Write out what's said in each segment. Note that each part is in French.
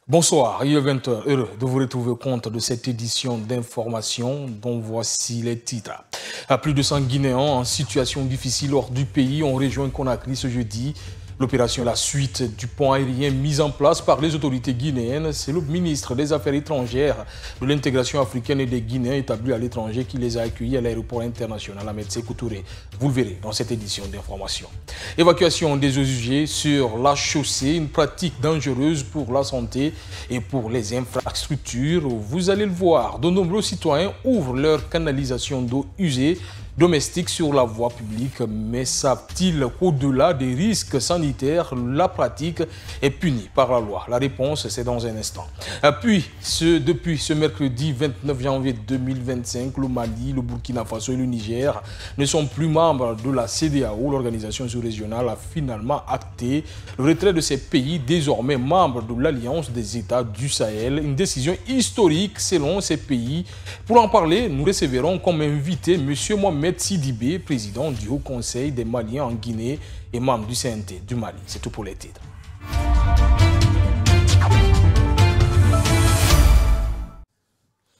Bonsoir, il est 20h, heureux de vous retrouver au compte de cette édition d'information dont voici les titres. Plus de 100 Guinéens en situation difficile hors du pays ont rejoint Conakry ce jeudi. L'opération est la suite du pont aérien mis en place par les autorités guinéennes. C'est le ministre des Affaires étrangères, de l'intégration africaine et des Guinéens établis à l'étranger qui les a accueillis à l'aéroport international Ahmed Sékou Touré. Vous le verrez dans cette édition d'information. Évacuation des eaux usées sur la chaussée, une pratique dangereuse pour la santé et pour les infrastructures. Vous allez le voir, de nombreux citoyens ouvrent leur canalisation d'eau usée domestique sur la voie publique, mais savent-ils qu'au-delà des risques sanitaires, la pratique est punie par la loi? La réponse, c'est dans un instant. Depuis ce mercredi 29 janvier 2025, le Mali, le Burkina Faso et le Niger ne sont plus membres de la CEDEAO. L'organisation sous-régionale a finalement acté le retrait de ces pays, désormais membres de l'Alliance des États du Sahel. Une décision historique selon ces pays. Pour en parler, nous recevrons comme invité M. Mohamed Sidibé, président du Haut Conseil des Maliens en Guinée et membre du CNT du Mali. C'est tout pour les titres.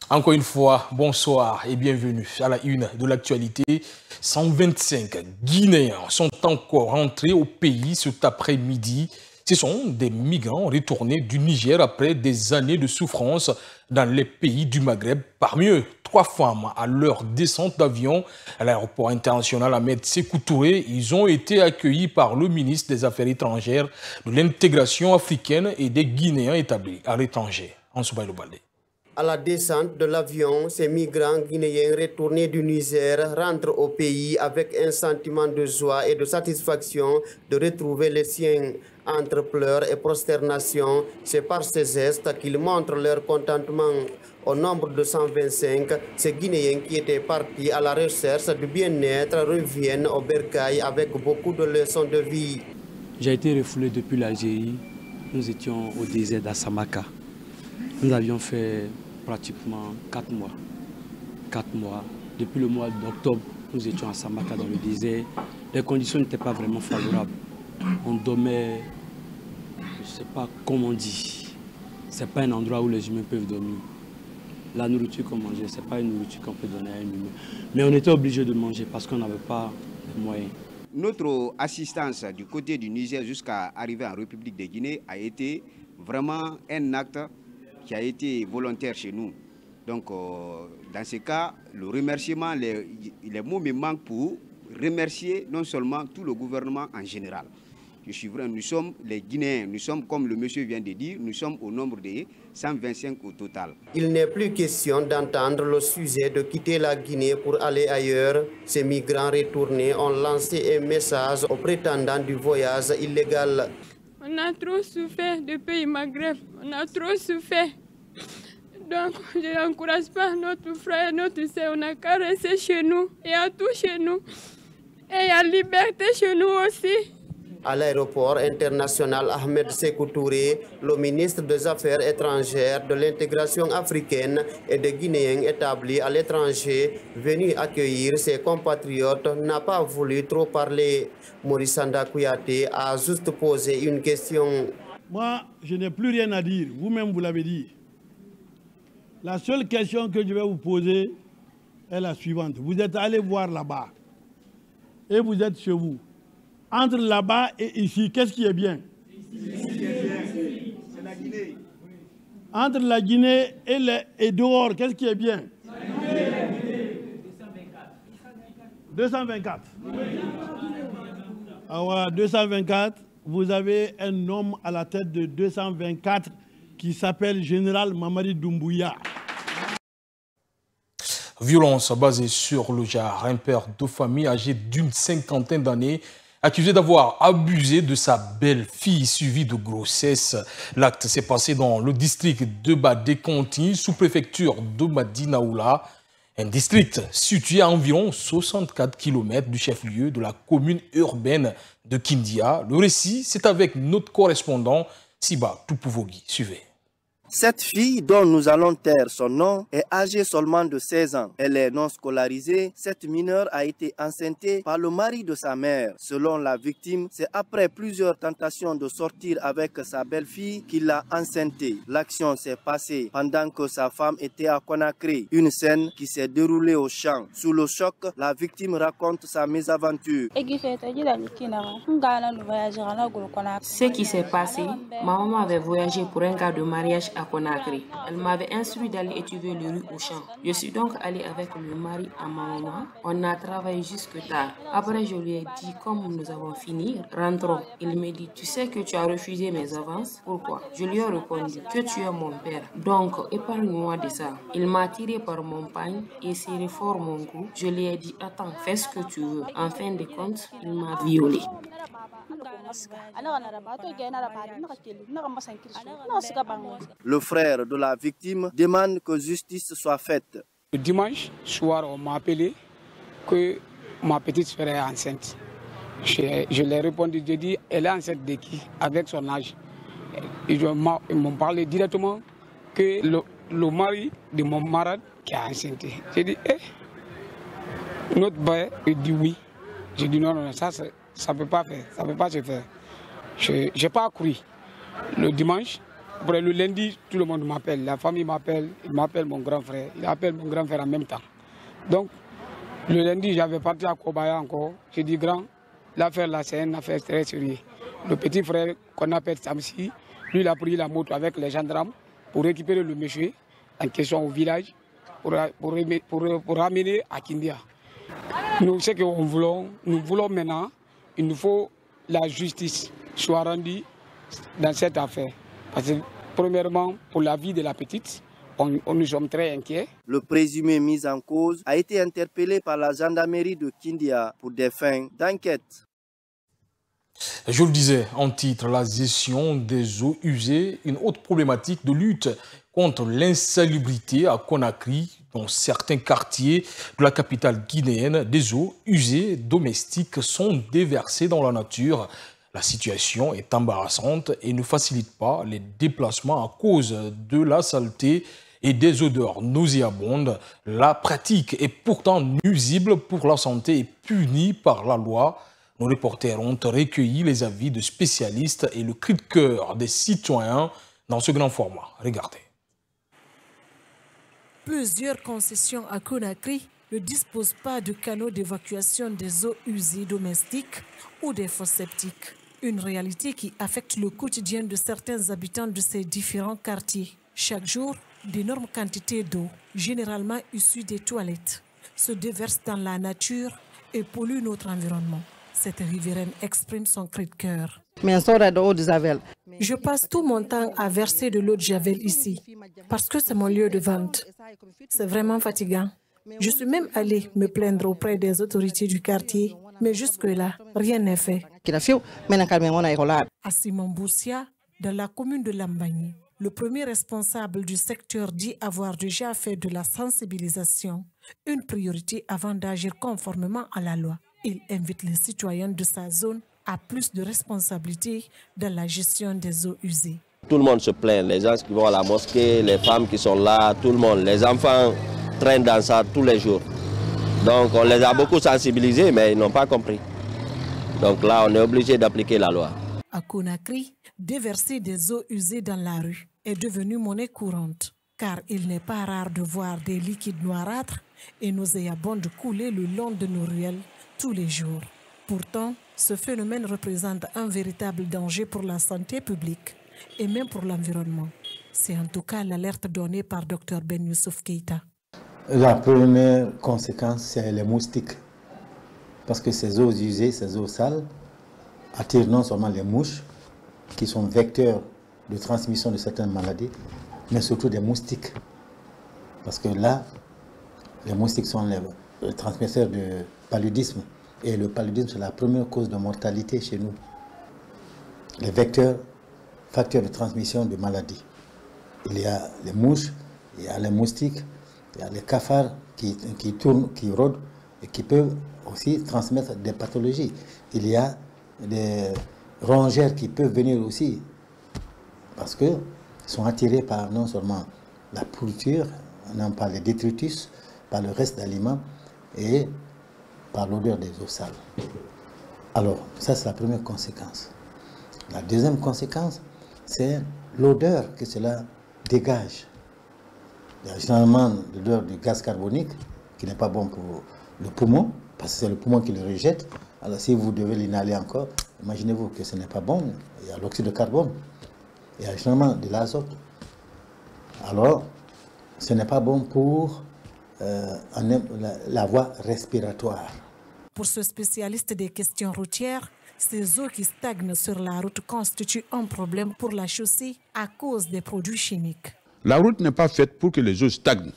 Encore une fois, bonsoir et bienvenue à la une de l'actualité. 125 Guinéens sont encore rentrés au pays cet après-midi. Ce sont des migrants retournés du Niger après des années de souffrance dans les pays du Maghreb. Parmi eux, 3 femmes à leur descente d'avion à l'aéroport international Ahmed Sékou Touré. Ils ont été accueillis par le ministre des Affaires étrangères, de l'intégration africaine et des Guinéens établis à l'étranger. Ansoubaï Lobalde. À la descente de l'avion, ces migrants guinéens retournés du Niger rentrent au pays avec un sentiment de joie et de satisfaction de retrouver les siens. Entre pleurs et prosternation, c'est par ces gestes qu'ils montrent leur contentement. Au nombre de 125, ces Guinéens qui étaient partis à la recherche du bien-être reviennent au bercail avec beaucoup de leçons de vie. J'ai été refoulé depuis l'Algérie. Nous étions au désert d'Assamaka. Nous avions fait pratiquement 4 mois. 4 mois. Depuis le mois d'octobre, nous étions à Samaka dans le désert. Les conditions n'étaient pas vraiment favorables. On dormait, je ne sais pas comment on dit. Ce n'est pas un endroit où les humains peuvent dormir. La nourriture qu'on mangeait, ce n'est pas une nourriture qu'on peut donner à un humain. Mais on était obligé de manger parce qu'on n'avait pas de moyens. Notre assistance du côté du Niger jusqu'à arriver en République de Guinée a été vraiment un acte qui a été volontaire chez nous. Donc, dans ce cas, le remerciement, les mots me manquent pour remercier non seulement tout le gouvernement en général. Je suis vrai, nous sommes les Guinéens, nous sommes, comme le monsieur vient de dire, nous sommes au nombre de 125 au total. Il n'est plus question d'entendre le sujet de quitter la Guinée pour aller ailleurs. Ces migrants retournés ont lancé un message aux prétendants du voyage illégal. On a trop souffert du pays Maghreb, on a trop souffert. Donc je n'encourage pas notre frère, notre soeur, on n'a qu'à rester chez nous. Il y a tout chez nous. Et il y a liberté chez nous aussi. À l'aéroport international Ahmed Sékou Touré, le ministre des Affaires étrangères, de l'intégration africaine et des Guinéens établis à l'étranger, venu accueillir ses compatriotes, n'a pas voulu trop parler. Maurice Sanda Kouyaté a juste posé une question. Moi, je n'ai plus rien à dire. Vous-même, vous l'avez dit. La seule question que je vais vous poser est la suivante. Vous êtes allé voir là-bas et vous êtes chez vous. Entre là-bas et ici, qu'est-ce qui est bien? C'est la Guinée. Entre la Guinée et dehors, qu'est-ce qui est bien? 224. Alors, 224, vous avez un homme à la tête de 224 qui s'appelle Général Mamadi Doumbouya. Violence basée sur le genre. Un père de famille âgé d'une 50aine d'années accusé d'avoir abusé de sa belle-fille suivie de grossesse. L'acte s'est passé dans le district de Badé-Conti, sous-préfecture de Madinaoula, un district situé à environ 64 km du chef-lieu de la commune urbaine de Kindia. Le récit, c'est avec notre correspondant Siba Toupouvogi. Suivez. Cette fille, dont nous allons taire son nom, est âgée seulement de 16 ans. Elle est non scolarisée. Cette mineure a été enceintée par le mari de sa mère. Selon la victime, c'est après plusieurs tentations de sortir avec sa belle-fille qu'il l'a enceintée. L'action s'est passée pendant que sa femme était à Conakry. Une scène qui s'est déroulée au champ. Sous le choc, la victime raconte sa mésaventure. Ce qui s'est passé, ma maman avait voyagé pour un cas de mariage à Conakry. Elle m'avait instruit d'aller étudier le riz au champ. Je suis donc allée avec le mari à ma maman. On a travaillé jusque tard. Après, je lui ai dit, comme nous avons fini, rentrons. Il me dit, tu sais que tu as refusé mes avances. Pourquoi? Je lui ai répondu que tu es mon père. Donc, épargne-moi de ça. Il m'a tiré par mon pagne et serré fort mon cou. Je lui ai dit, attends, fais ce que tu veux. En fin de compte, il m'a violée. Le frère de la victime demande que justice soit faite. Le dimanche soir, on m'a appelé que ma petite sœur est enceinte. Je lui ai répondu, j'ai dit, elle est enceinte de qui? Avec son âge. Ils m'ont parlé directement que le mari de mon marade qui est enceinte. J'ai dit, notre père, il dit oui. J'ai dit non, ça ne peut pas faire, ça peut pas se faire. Je n'ai pas cru. Le dimanche, après le lundi, tout le monde m'appelle. La famille m'appelle, il m'appelle mon grand frère, il appelle mon grand frère en même temps. Donc, le lundi, j'avais parti à Kobaya encore. J'ai dit, grand, l'affaire là, c'est une affaire très sérieuse. Le petit frère qu'on appelle Samsi, lui, il a pris la moto avec les gendarmes pour récupérer le monsieur en question au village, pour ramener à Kindia. Nous, ce que nous voulons maintenant, il nous faut la justice soit rendue dans cette affaire. Parce que, premièrement, pour la vie de la petite, nous sommes très inquiets. Le présumé mis en cause a été interpellé par la gendarmerie de Kindia pour des fins d'enquête. Je le disais en titre, la gestion des eaux usées, une autre problématique de lutte contre l'insalubrité à Conakry, dans certains quartiers de la capitale guinéenne. Des eaux usées domestiques sont déversées dans la nature. La situation est embarrassante et ne facilite pas les déplacements à cause de la saleté et des odeurs nauséabondes. La pratique est pourtant nuisible pour la santé et punie par la loi. Nos reporters ont recueilli les avis de spécialistes et le cri de cœur des citoyens dans ce grand format. Regardez. Plusieurs concessions à Conakry ne disposent pas de canaux d'évacuation des eaux usées domestiques ou des fosses septiques. Une réalité qui affecte le quotidien de certains habitants de ces différents quartiers. Chaque jour, d'énormes quantités d'eau, généralement issues des toilettes, se déversent dans la nature et polluent notre environnement. Cette riveraine exprime son cri de cœur. Je passe tout mon temps à verser de l'eau de Javel ici, parce que c'est mon lieu de vente. C'est vraiment fatigant. Je suis même allée me plaindre auprès des autorités du quartier, mais jusque-là, rien n'est fait. À Simon Boussia, dans la commune de Lambagny, le premier responsable du secteur dit avoir déjà fait de la sensibilisation une priorité avant d'agir conformément à la loi. Il invite les citoyens de sa zone à plus de responsabilités dans la gestion des eaux usées. Tout le monde se plaint, les gens qui vont à la mosquée, les femmes qui sont là, tout le monde, les enfants traînent dans ça tous les jours. Donc on les a beaucoup sensibilisés, mais ils n'ont pas compris. Donc là, on est obligé d'appliquer la loi. À Conakry, déverser des eaux usées dans la rue est devenu monnaie courante, car il n'est pas rare de voir des liquides noirâtres et nauséabonds couler le long de nos ruelles tous les jours. Pourtant, ce phénomène représente un véritable danger pour la santé publique et même pour l'environnement. C'est en tout cas l'alerte donnée par Dr Ben Youssouf Keïta. La première conséquence, c'est les moustiques. Parce que ces eaux usées, ces eaux sales, attirent non seulement les mouches, qui sont vecteurs de transmission de certaines maladies, mais surtout des moustiques. Parce que là, les moustiques sont les transmetteurs de paludisme. Et le paludisme, c'est la première cause de mortalité chez nous. Les vecteurs, facteurs de transmission de maladies. Il y a les mouches, il y a les moustiques, il y a les cafards qui tournent, qui rôdent et qui peuvent aussi transmettre des pathologies. Il y a des rongères qui peuvent venir aussi. Parce que sont attirés par non seulement la pourriture, non par les détritus, par le reste d'aliments et par l'odeur des eaux sales. Alors, ça c'est la première conséquence. La deuxième conséquence, c'est l'odeur que cela dégage. Il y a généralement l'odeur du gaz carbonique qui n'est pas bon pour le poumon, parce que c'est le poumon qui le rejette. Alors si vous devez l'inhaler encore, imaginez-vous que ce n'est pas bon. Il y a l'oxyde de carbone, il y a généralement de l'azote. Alors, ce n'est pas bon pour la voie respiratoire. Pour ce spécialiste des questions routières, ces eaux qui stagnent sur la route constituent un problème pour la chaussée à cause des produits chimiques. La route n'est pas faite pour que les eaux stagnent.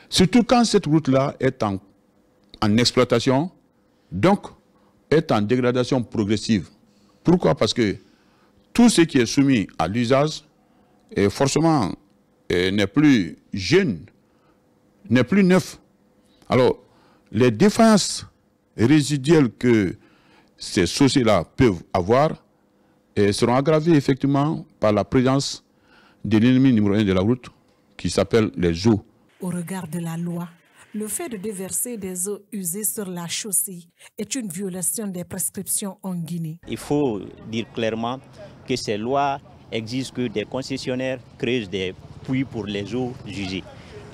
Surtout quand cette route-là est en exploitation, donc est en dégradation progressive. Pourquoi? Parce que tout ce qui est soumis à l'usage est forcément n'est plus jeune, n'est plus neuf. Alors, les défaillances résiduelles que ces chaussées-là peuvent avoir seront aggravées effectivement par la présence de l'ennemi numéro 1 de la route qui s'appelle les eaux. Au regard de la loi, le fait de déverser des eaux usées sur la chaussée est une violation des prescriptions en Guinée. Il faut dire clairement que ces lois exigent que des concessionnaires creusent des puits pour les eaux usées.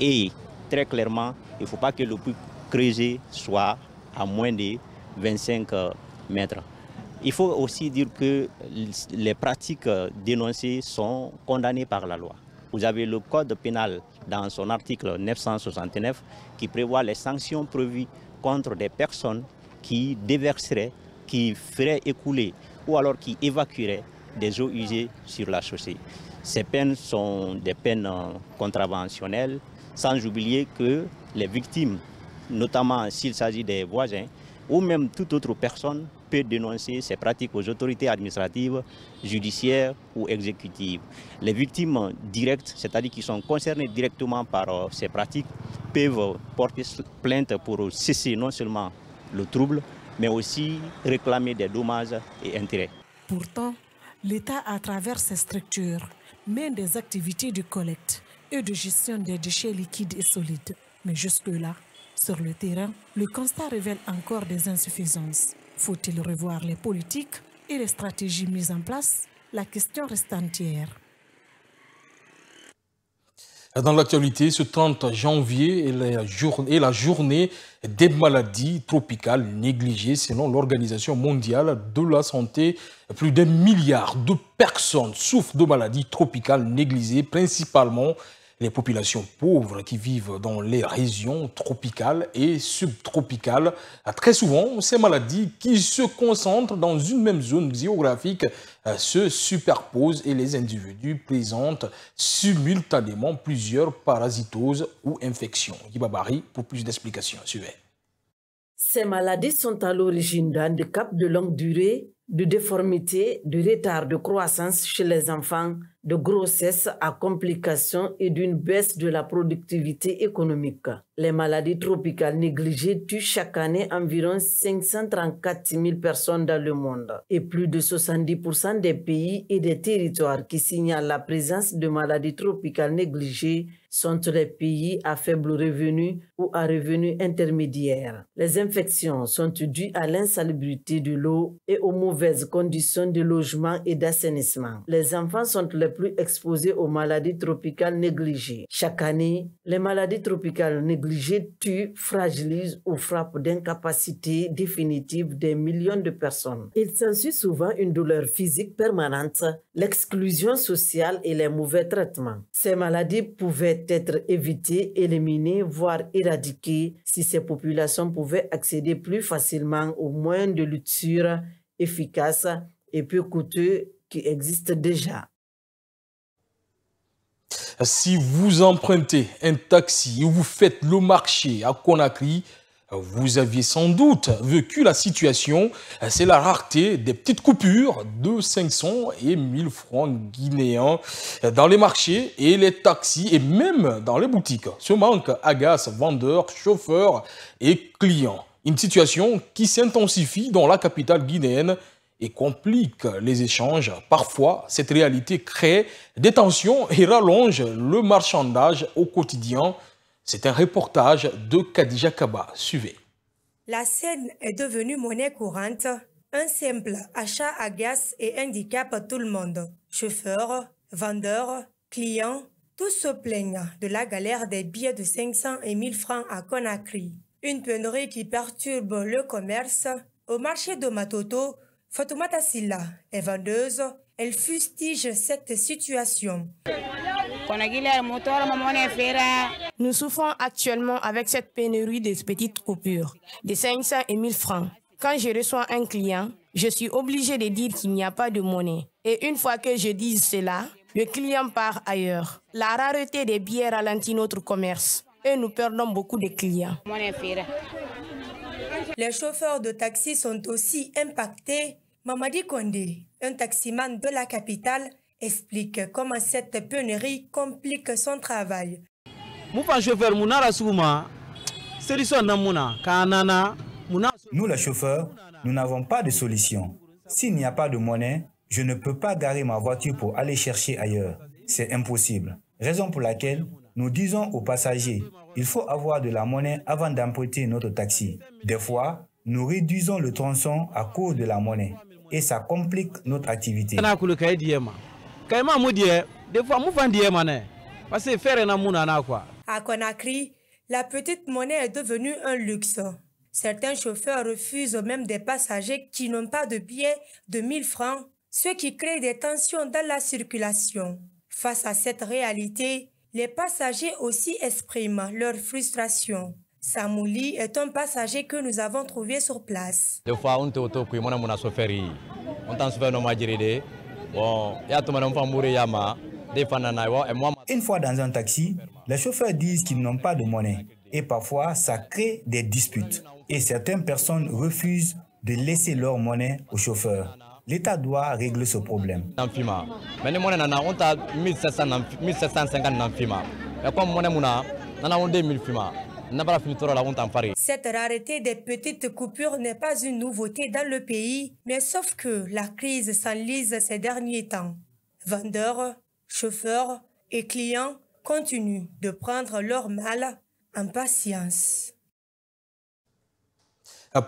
Et très clairement, il ne faut pas que le puits creusé soit à moins de 25 mètres. Il faut aussi dire que les pratiques dénoncées sont condamnées par la loi. Vous avez le code pénal dans son article 969 qui prévoit les sanctions prévues contre des personnes qui déverseraient, qui feraient écouler ou alors qui évacueraient des eaux usées sur la chaussée. Ces peines sont des peines contraventionnelles, sans oublier que les victimes, notamment s'il s'agit des voisins, ou même toute autre personne peut dénoncer ces pratiques aux autorités administratives, judiciaires ou exécutives. Les victimes directes, c'est-à-dire qui sont concernées directement par ces pratiques, peuvent porter plainte pour cesser non seulement le trouble, mais aussi réclamer des dommages et intérêts. Pourtant, l'État, à travers ses structures, mène des activités de collecte et de gestion des déchets liquides et solides. Mais jusque-là, sur le terrain, le constat révèle encore des insuffisances. Faut-il revoir les politiques et les stratégies mises en place? La question reste entière. Dans l'actualité, ce 30 janvier est la journée des maladies tropicales négligées selon l'Organisation mondiale de la santé. Plus d'1 milliard de personnes souffrent de maladies tropicales négligées, principalement les populations pauvres qui vivent dans les régions tropicales et subtropicales. Très souvent, ces maladies qui se concentrent dans une même zone géographique se superposent et les individus présentent simultanément plusieurs parasitoses ou infections. Yibabari pour plus d'explications. Suivez. Ces maladies sont à l'origine d'handicaps de longue durée, de déformités, de retard de croissance chez les enfants, de grossesse à complications et d'une baisse de la productivité économique. Les maladies tropicales négligées tuent chaque année environ 534 000 personnes dans le monde. Et plus de 70% des pays et des territoires qui signalent la présence de maladies tropicales négligées sont les pays à faible revenu ou à revenu intermédiaire. Les infections sont dues à l'insalubrité de l'eau et aux mauvaises conditions de logement et d'assainissement. Les enfants sont les plus exposés aux maladies tropicales négligées. Chaque année, les maladies tropicales négligées tuent, fragilisent ou frappent d'incapacité définitive des millions de personnes. Il s'ensuit souvent une douleur physique permanente, l'exclusion sociale et les mauvais traitements. Ces maladies pouvaient être évitées, éliminées, voire éradiquées si ces populations pouvaient accéder plus facilement aux moyens de lutte sûrs, efficaces et peu coûteux qui existent déjà. Si vous empruntez un taxi ou vous faites le marché à Conakry, vous aviez sans doute vécu la situation. C'est la rareté des petites coupures de 500 et 1000 francs guinéens dans les marchés et les taxis et même dans les boutiques. Ce manque agace vendeurs, chauffeurs et clients. Une situation qui s'intensifie dans la capitale guinéenne et complique les échanges. Parfois, cette réalité crée des tensions et rallonge le marchandage au quotidien. C'est un reportage de Khadija Kaba. Suivez. La scène est devenue monnaie courante. Un simple achat agace et handicape tout le monde. Chauffeurs, vendeurs, clients, tous se plaignent de la galère des billets de 500 et 1000 francs à Conakry. Une pénurie qui perturbe le commerce. Au marché de Matoto, Fatoumata Silla est vendeuse. Elle fustige cette situation. Nous souffrons actuellement avec cette pénurie de petites coupures, de 500 et 1000 francs. Quand je reçois un client, je suis obligé de dire qu'il n'y a pas de monnaie. Et une fois que je dis cela, le client part ailleurs. La rareté des billets ralentit notre commerce et nous perdons beaucoup de clients. Les chauffeurs de taxi sont aussi impactés. Mamadi Kondé, un taximan de la capitale, explique comment cette pénurie complique son travail. Nous les chauffeurs, nous n'avons pas de solution. S'il n'y a pas de monnaie, je ne peux pas garer ma voiture pour aller chercher ailleurs. C'est impossible. Raison pour laquelle nous disons aux passagers, il faut avoir de la monnaie avant d'emprunter notre taxi. Des fois, nous réduisons le tronçon à cause de la monnaie et ça complique notre activité. À Conakry, la petite monnaie est devenue un luxe. Certains chauffeurs refusent même des passagers qui n'ont pas de billets de 1000 francs, ce qui crée des tensions dans la circulation. Face à cette réalité, les passagers aussi expriment leur frustration. Samouli est un passager que nous avons trouvé sur place. Une fois dans un taxi, les chauffeurs disent qu'ils n'ont pas de monnaie et parfois ça crée des disputes. Et certaines personnes refusent de laisser leur monnaie aux chauffeurs. L'État doit régler ce problème. Cette rareté des petites coupures n'est pas une nouveauté dans le pays, mais sauf que la crise s'enlise ces derniers temps. Vendeurs, chauffeurs et clients continuent de prendre leur mal en patience.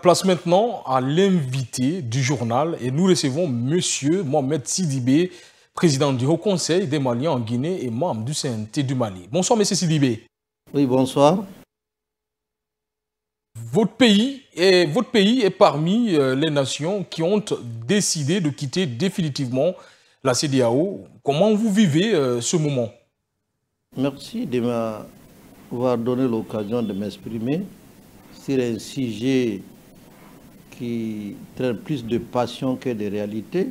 Place maintenant à l'invité du journal et nous recevons M. Mohamed Sidibé, président du Haut Conseil des Maliens en Guinée et membre du CNT du Mali. Bonsoir M. Sidibé. Oui, bonsoir. Votre pays est parmi les nations qui ont décidé de quitter définitivement la CEDEAO. Comment vous vivez ce moment? Merci de m'avoir donné l'occasion de m'exprimer sur un sujet qui traîne plus de passion que de réalité.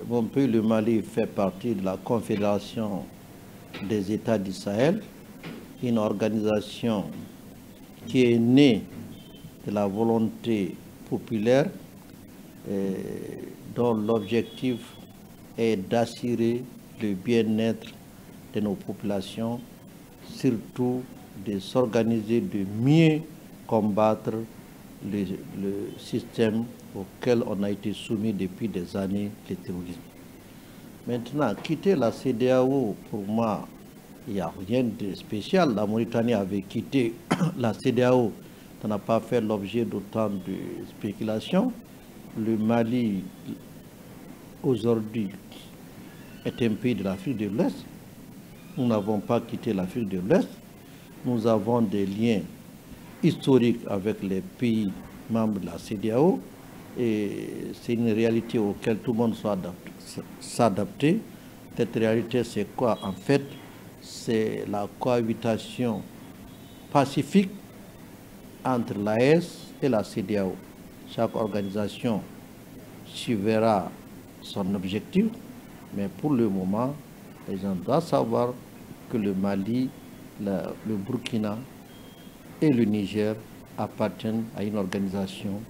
Mon pays, le Mali, fait partie de la Confédération des États du Sahel, une organisation qui est née de la volonté populaire dont l'objectif est d'assurer le bien-être de nos populations, surtout de s'organiser, de mieux combattre le système auquel on a été soumis depuis des années, le terrorisme. Maintenant, quitter la CEDEAO, pour moi, il n'y a rien de spécial. La Mauritanie avait quitté la CEDEAO, ça n'a pas fait l'objet d'autant de spéculations. Le Mali, aujourd'hui, est un pays de l'Afrique de l'Ouest. Nous n'avons pas quitté l'Afrique de l'Ouest. Nous avons des liens historiques avec les pays membres de la CEDEAO et c'est une réalité auquel tout le monde doit s'adapter. Cette réalité, c'est quoi? En fait, c'est la cohabitation pacifique entre l'AES et la CEDEAO. Chaque organisation suivra son objectif, mais pour le moment, les gens doivent savoir que le Mali, le Burkina et le Niger appartiennent à une organisation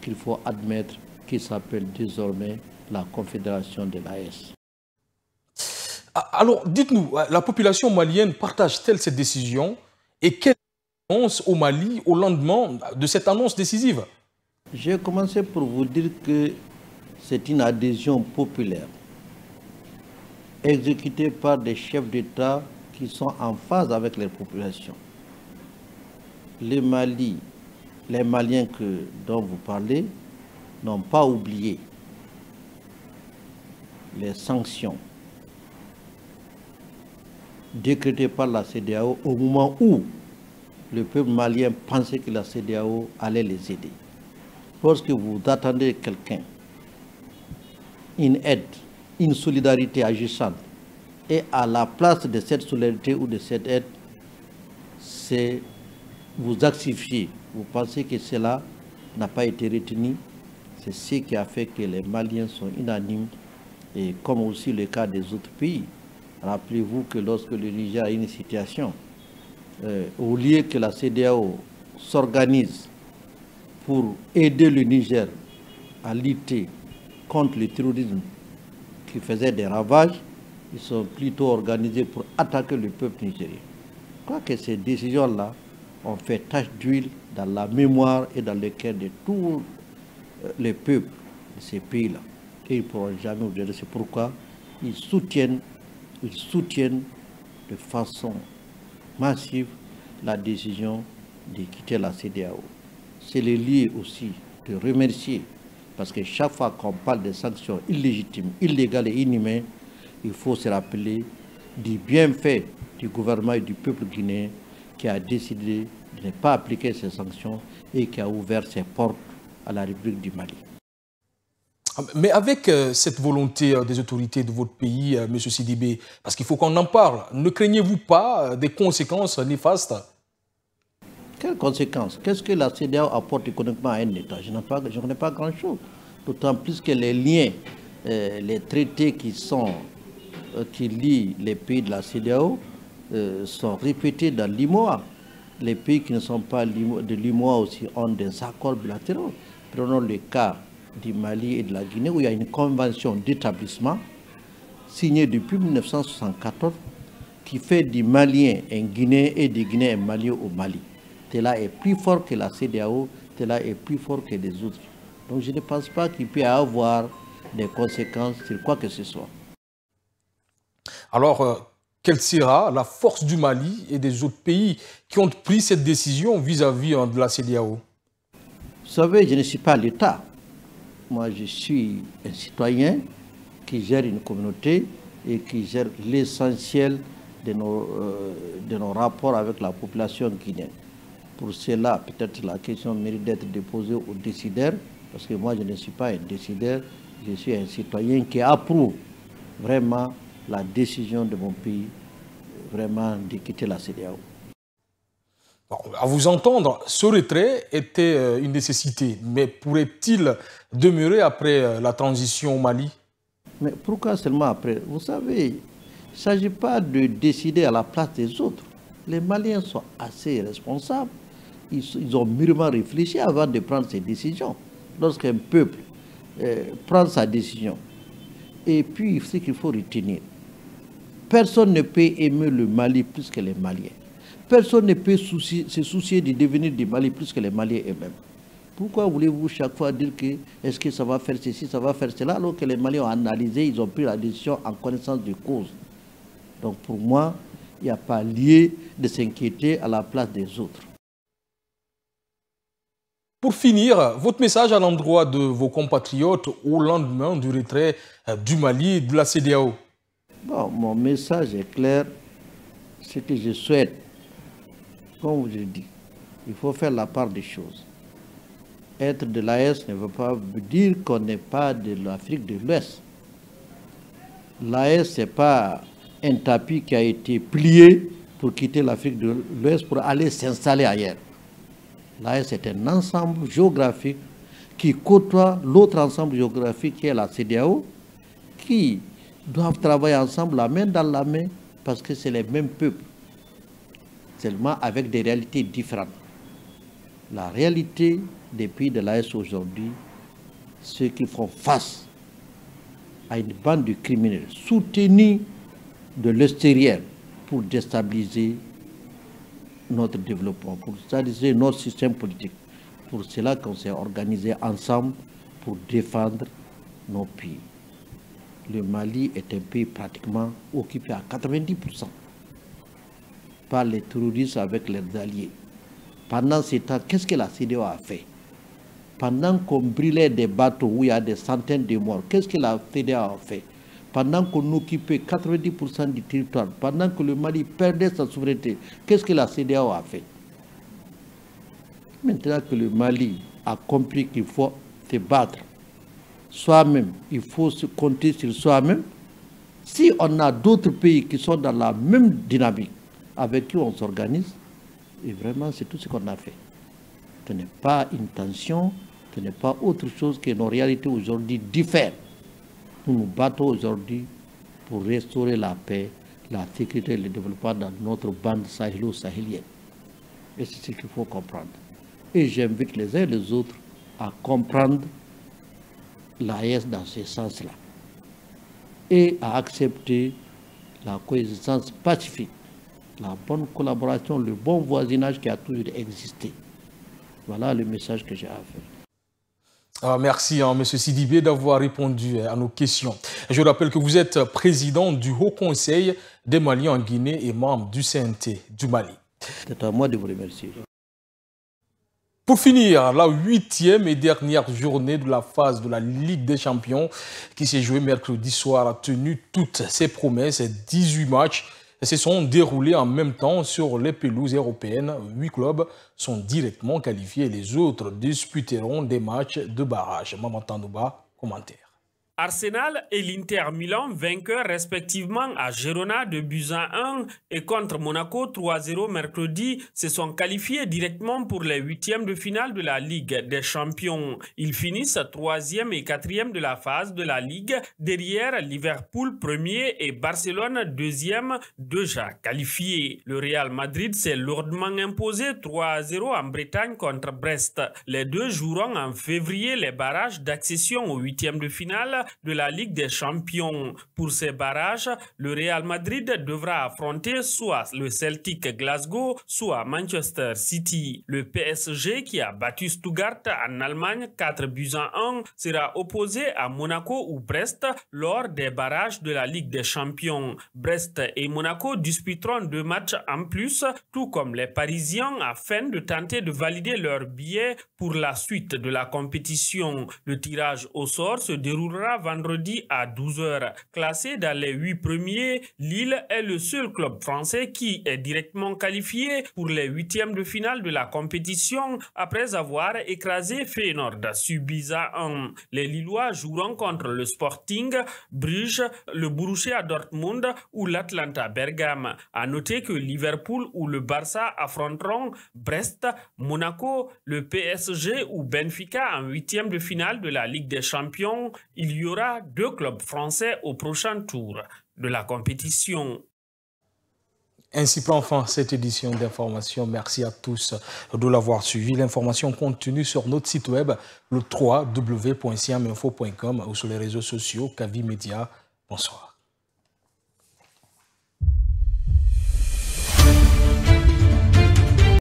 qu'il faut admettre qui s'appelle désormais la Confédération de l'AES. Alors, dites-nous, la population malienne partage-t-elle cette décision et quelle annonce au Mali au lendemain de cette annonce décisive? J'ai commencé pour vous dire que c'est une adhésion populaire exécutée par des chefs d'État qui sont en phase avec les populations. Les Maliens dont vous parlez n'ont pas oublié les sanctions décrétées par la CEDEAO au moment où le peuple malien pensait que la CEDEAO allait les aider. Lorsque vous attendez quelqu'un, une aide, une solidarité agissante, et à la place de cette solidarité ou de cette aide, c'est vous axifiez, vous pensez que cela n'a pas été retenu, c'est ce qui a fait que les Maliens sont unanimes, et comme aussi le cas des autres pays. Rappelez-vous que lorsque le Niger a une situation, au lieu que la CEDEAO s'organise pour aider le Niger à lutter contre le terrorisme qui faisait des ravages, ils sont plutôt organisés pour attaquer le peuple nigérien. Je crois que ces décisions-là ont fait tache d'huile dans la mémoire et dans le cœur de tous les peuples de ces pays-là. Et ils ne pourront jamais oublier. C'est pourquoi ils soutiennent de façon massive la décision de quitter la CEDEAO. C'est le lieu aussi de remercier, parce que chaque fois qu'on parle de sanctions illégitimes, illégales et inhumaines, il faut se rappeler du bienfait du gouvernement et du peuple guinéen qui a décidé de ne pas appliquer ces sanctions et qui a ouvert ses portes à la République du Mali. Mais avec cette volonté des autorités de votre pays, M. Sidibé, parce qu'il faut qu'on en parle, ne craignez-vous pas des conséquences néfastes? Quelles conséquences? Qu'est-ce que la CEDEAO apporte économiquement à un État? Je ne connais pas grand-chose. D'autant plus que les liens, les traités qui lient les pays de la CEDEAO sont répétés dans l'IMOA. Les pays qui ne sont pas de l'IMOA aussi ont des accords bilatéraux. Prenons le cas du Mali et de la Guinée où il y a une convention d'établissement signée depuis 1974 qui fait du Malien un Guinéen et du Guinéen un Malien au Mali. Cela est plus fort que la CEDEAO, cela est plus fort que les autres. Donc je ne pense pas qu'il peut y avoir des conséquences sur quoi que ce soit. Alors, quelle sera la force du Mali et des autres pays qui ont pris cette décision vis-à-vis de la CEDEAO? Vous savez, je ne suis pas l'État. Moi, je suis un citoyen qui gère une communauté et qui gère l'essentiel de nos rapports avec la population guinéenne. Pour cela, peut-être la question mérite d'être déposée aux décideurs, parce que moi, je ne suis pas un décideur, je suis un citoyen qui approuve vraiment la décision de mon pays, vraiment de quitter la CEDEAO. À vous entendre, ce retrait était une nécessité, mais pourrait-il demeurer après la transition au Mali? Mais pourquoi seulement après? Vous savez, il ne s'agit pas de décider à la place des autres. Les Maliens sont assez responsables. Ils ont mûrement réfléchi avant de prendre ces décisions. Lorsqu'un peuple prend sa décision, et puis ce qu'il faut retenir, personne ne peut aimer le Mali plus que les Maliens. Personne ne peut se soucier du devenir du Mali plus que les Maliens eux-mêmes. Pourquoi voulez-vous chaque fois dire que est-ce que ça va faire ceci, ça va faire cela, alors que les Maliens ont analysé, ils ont pris la décision en connaissance de cause. Donc pour moi, il n'y a pas lieu de s'inquiéter à la place des autres. Pour finir, votre message à l'endroit de vos compatriotes au lendemain du retrait du Mali et de la CEDEAO? Bon, mon message est clair. Ce que je souhaite, comme je dis, il faut faire la part des choses. Être de l'AES ne veut pas dire qu'on n'est pas de l'Afrique de l'Ouest. L'AES, ce n'est pas un tapis qui a été plié pour quitter l'Afrique de l'Ouest pour aller s'installer ailleurs. L'AES est un ensemble géographique qui côtoie l'autre ensemble géographique qui est la CEDEAO, qui doivent travailler ensemble la main dans la main parce que c'est les mêmes peuples, seulement avec des réalités différentes. La réalité des pays de l'AES aujourd'hui, ceux qui font face à une bande de criminels soutenus de l'extérieur pour déstabiliser notre développement, pour déstabiliser notre système politique. Pour cela qu'on s'est organisé ensemble pour défendre nos pays. Le Mali est un pays pratiquement occupé à 90% par les terroristes avec leurs alliés. Pendant ce temps, qu'est-ce que la CEDEAO a fait? Pendant qu'on brûlait des bateaux où il y a des centaines de morts, qu'est-ce que la CEDEAO a fait? Pendant qu'on occupait 90% du territoire, pendant que le Mali perdait sa souveraineté, qu'est-ce que la CEDEAO a fait? Maintenant que le Mali a compris qu'il faut se battre soi-même, il faut se compter sur soi-même. Si on a d'autres pays qui sont dans la même dynamique, avec qui on s'organise, et vraiment c'est tout ce qu'on a fait. Ce n'est pas une tension, ce n'est pas autre chose que nos réalités aujourd'hui diffèrent. Nous nous battons aujourd'hui pour restaurer la paix, la sécurité et le développement dans notre bande sahélo-sahélienne. Et c'est ce qu'il faut comprendre. Et j'invite les uns et les autres à comprendre l'AES dans ce sens-là et à accepter la coexistence pacifique, la bonne collaboration, le bon voisinage qui a toujours existé. Voilà le message que j'ai à faire. Merci M. Sidibé d'avoir répondu à nos questions. Je rappelle que vous êtes président du Haut Conseil des Maliens en Guinée et membre du CNT du Mali. C'est à moi de vous remercier. Pour finir, la 8e et dernière journée de la phase de la Ligue des Champions qui s'est jouée mercredi soir a tenu toutes ses promesses. 18 matchs se sont déroulés en même temps sur les pelouses européennes. 8 clubs sont directement qualifiés et les autres disputeront des matchs de barrage. Maman Tandouba, commentaire. Arsenal et l'Inter Milan, vainqueurs respectivement à Girona de buts à 1 et contre Monaco 3-0 mercredi, se sont qualifiés directement pour les huitièmes de finale de la Ligue des Champions. Ils finissent 3e et 4e de la phase de la Ligue, derrière Liverpool 1er et Barcelone 2e, déjà qualifiés. Le Real Madrid s'est lourdement imposé 3-0 en Bretagne contre Brest. Les deux joueront en février les barrages d'accession aux huitièmes de finale de la Ligue des Champions. Pour ces barrages, le Real Madrid devra affronter soit le Celtic Glasgow, soit Manchester City. Le PSG, qui a battu Stuttgart en Allemagne 4 buts à 1, sera opposé à Monaco ou Brest lors des barrages de la Ligue des Champions. Brest et Monaco disputeront 2 matchs en plus, tout comme les Parisiens, afin de tenter de valider leur billet pour la suite de la compétition. Le tirage au sort se déroulera vendredi à 12 h. Classé dans les 8 premiers, Lille est le seul club français qui est directement qualifié pour les huitièmes de finale de la compétition après avoir écrasé Feyenoord subis à 1. Les Lillois joueront contre le Sporting, Bruges, le Borussia Dortmund ou l'Atlanta Bergame. À noter que Liverpool ou le Barça affronteront Brest, Monaco, le PSG ou Benfica en huitièmes de finale de la Ligue des Champions. Il y aura 2 clubs français au prochain tour de la compétition. Ainsi prend fin cette édition d'information. Merci à tous de l'avoir suivi. L'information continue sur notre site web, le www.siaminfo.com ou sur les réseaux sociaux Kavi Média. Bonsoir.